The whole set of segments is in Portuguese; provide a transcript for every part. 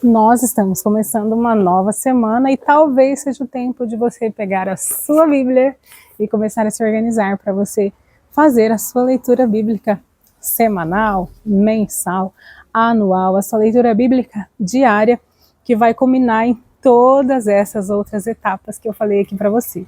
Nós estamos começando uma nova semana e talvez seja o tempo de você pegar a sua Bíblia e começar a se organizar para você fazer a sua leitura bíblica semanal, mensal, anual, a sua leitura bíblica diária, que vai culminar em todas essas outras etapas que eu falei aqui para você.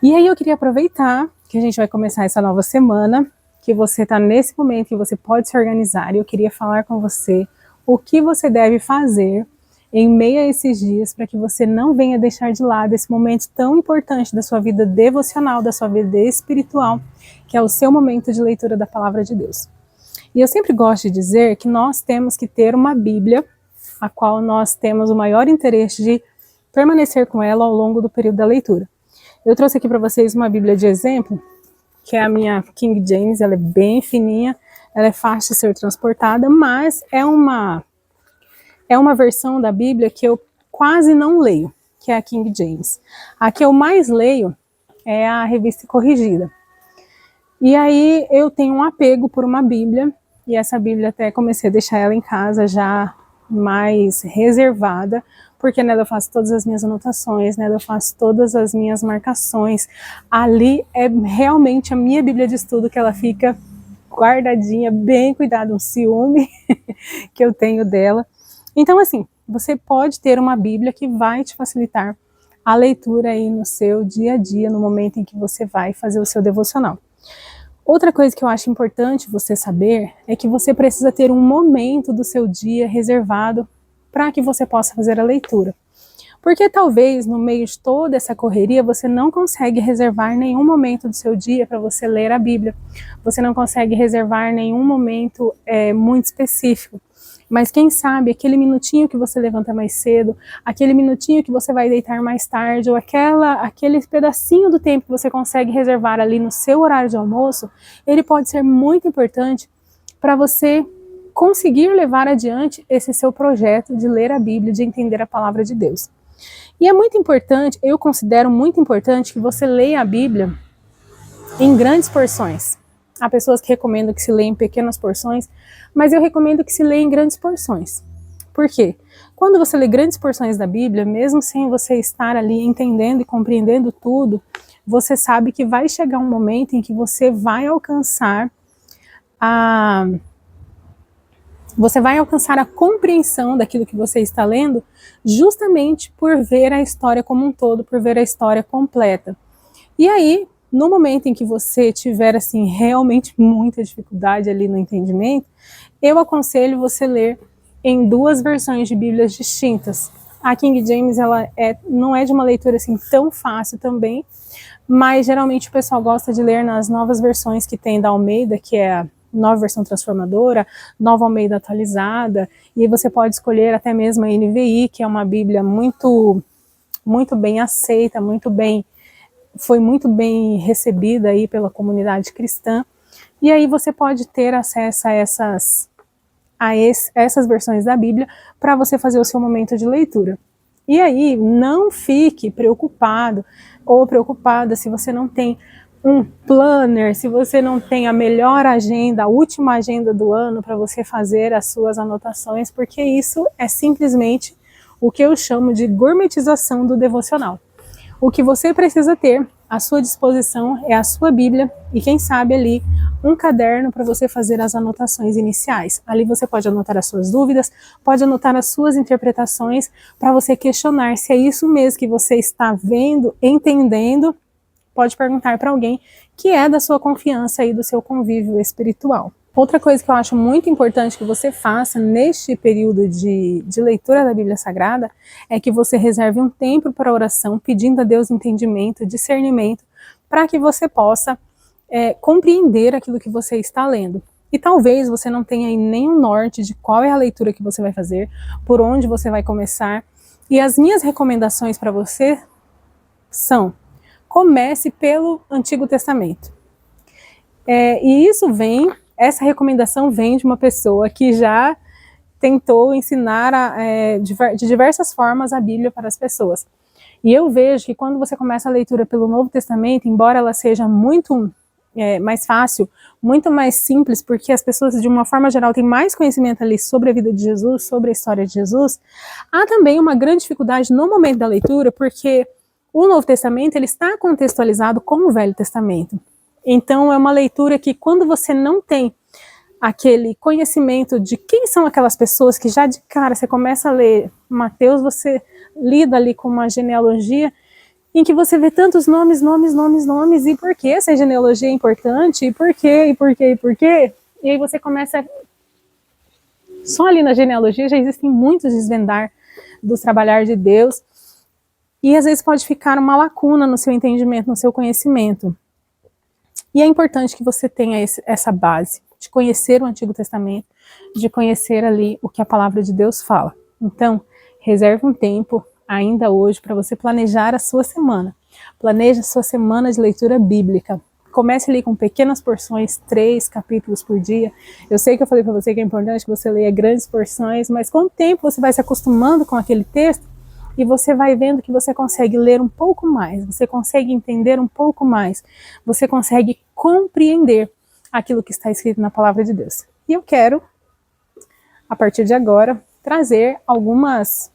E aí eu queria aproveitar que a gente vai começar essa nova semana, que você está nesse momento que você pode se organizar, e eu queria falar com você o que você deve fazer em meio a esses dias para que você não venha deixar de lado esse momento tão importante da sua vida devocional, da sua vida espiritual, que é o seu momento de leitura da palavra de Deus. E eu sempre gosto de dizer que nós temos que ter uma Bíblia, a qual nós temos o maior interesse de permanecer com ela ao longo do período da leitura. Eu trouxe aqui para vocês uma Bíblia de exemplo, que é a minha King James. Ela é bem fininha, ela é fácil de ser transportada, mas é uma versão da Bíblia que eu quase não leio, que é a King James. A que eu mais leio é a Revista Corrigida. E aí eu tenho um apego por uma Bíblia, e essa Bíblia até comecei a deixar ela em casa já mais reservada, porque nela eu faço todas as minhas anotações, nela eu faço todas as minhas marcações. Ali é realmente a minha Bíblia de estudo, que ela fica guardadinha, bem cuidada, um ciúme que eu tenho dela. Então, assim, você pode ter uma Bíblia que vai te facilitar a leitura aí no seu dia a dia, no momento em que você vai fazer o seu devocional. Outra coisa que eu acho importante você saber é que você precisa ter um momento do seu dia reservado para que você possa fazer a leitura. Porque talvez no meio de toda essa correria você não consegue reservar nenhum momento do seu dia para você ler a Bíblia. Você não consegue reservar nenhum momento muito específico. Mas quem sabe aquele minutinho que você levanta mais cedo, aquele minutinho que você vai deitar mais tarde, ou aquele pedacinho do tempo que você consegue reservar ali no seu horário de almoço, ele pode ser muito importante para você conseguir levar adiante esse seu projeto de ler a Bíblia, de entender a palavra de Deus. E é muito importante, eu considero muito importante que você leia a Bíblia em grandes porções. Há pessoas que recomendam que se leia em pequenas porções, mas eu recomendo que se leia em grandes porções. Por quê? Quando você lê grandes porções da Bíblia, mesmo sem você estar ali entendendo e compreendendo tudo, você sabe que vai chegar um momento em que você vai alcançar a compreensão daquilo que você está lendo, justamente por ver a história como um todo, por ver a história completa. E aí, no momento em que você tiver assim realmente muita dificuldade ali no entendimento, eu aconselho você ler em duas versões de Bíblias distintas. A King James não é de uma leitura assim tão fácil também, mas geralmente o pessoal gosta de ler nas novas versões que tem da Almeida, que é a Nova Versão Transformadora, Nova Almeida Atualizada, e você pode escolher até mesmo a NVI, que é uma Bíblia muito bem aceita, foi muito bem recebida aí pela comunidade cristã. E aí você pode ter acesso a essas versões da Bíblia para você fazer o seu momento de leitura. E aí não fique preocupado ou preocupada se você não tem um planner, se você não tem a melhor agenda, a última agenda do ano para você fazer as suas anotações, porque isso é simplesmente o que eu chamo de gourmetização do devocional. O que você precisa ter à sua disposição é a sua Bíblia e, quem sabe, ali um caderno para você fazer as anotações iniciais. Ali você pode anotar as suas dúvidas, pode anotar as suas interpretações para você questionar se é isso mesmo que você está vendo, entendendo. Pode perguntar para alguém que é da sua confiança e do seu convívio espiritual. Outra coisa que eu acho muito importante que você faça neste período de leitura da Bíblia Sagrada é que você reserve um tempo para oração, pedindo a Deus entendimento, discernimento, para que você possa compreender aquilo que você está lendo. E talvez você não tenha aí nenhum norte de qual é a leitura que você vai fazer, por onde você vai começar. E as minhas recomendações para você são: comece pelo Antigo Testamento. Essa recomendação vem de uma pessoa que já tentou ensinar de diversas formas a Bíblia para as pessoas. E eu vejo que quando você começa a leitura pelo Novo Testamento, embora ela seja muito mais fácil, muito mais simples, porque as pessoas, de uma forma geral, têm mais conhecimento ali sobre a vida de Jesus, sobre a história de Jesus. Há também uma grande dificuldade no momento da leitura, porque o Novo Testamento ele está contextualizado com o Velho Testamento. Então, é uma leitura que, quando você não tem aquele conhecimento de quem são aquelas pessoas, que já de cara você começa a ler Mateus, você lida ali com uma genealogia em que você vê tantos nomes, e por que essa genealogia é importante, e por quê. E aí você começa, só ali na genealogia já existem muitos desvendar dos trabalhar de Deus, e às vezes pode ficar uma lacuna no seu entendimento, no seu conhecimento. E é importante que você tenha essa base, de conhecer o Antigo Testamento, de conhecer ali o que a palavra de Deus fala. Então, reserve um tempo, ainda hoje, para você planejar a sua semana. Planeje a sua semana de leitura bíblica. Comece ali com pequenas porções, 3 capítulos por dia. Eu sei que eu falei para você que é importante que você leia grandes porções, mas com o tempo você vai se acostumando com aquele texto e você vai vendo que você consegue ler um pouco mais, você consegue entender um pouco mais, você consegue compreender aquilo que está escrito na palavra de Deus. E eu quero, a partir de agora, trazer algumas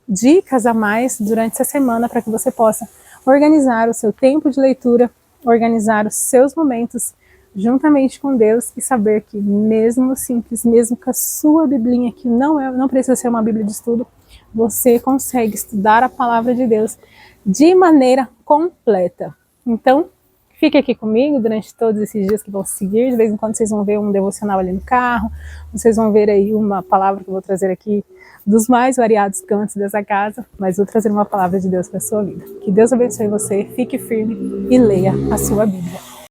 dicas a mais durante essa semana para que você possa organizar o seu tempo de leitura, organizar os seus momentos juntamente com Deus e saber que mesmo simples, mesmo com a sua biblinha, que não precisa ser uma bíblia de estudo, você consegue estudar a palavra de Deus de maneira completa. Então, fique aqui comigo durante todos esses dias que vão seguir. De vez em quando vocês vão ver um devocional ali no carro, vocês vão ver aí uma palavra que eu vou trazer aqui dos mais variados cantos dessa casa, mas vou trazer uma palavra de Deus para a sua vida. Que Deus abençoe você, fique firme e leia a sua Bíblia.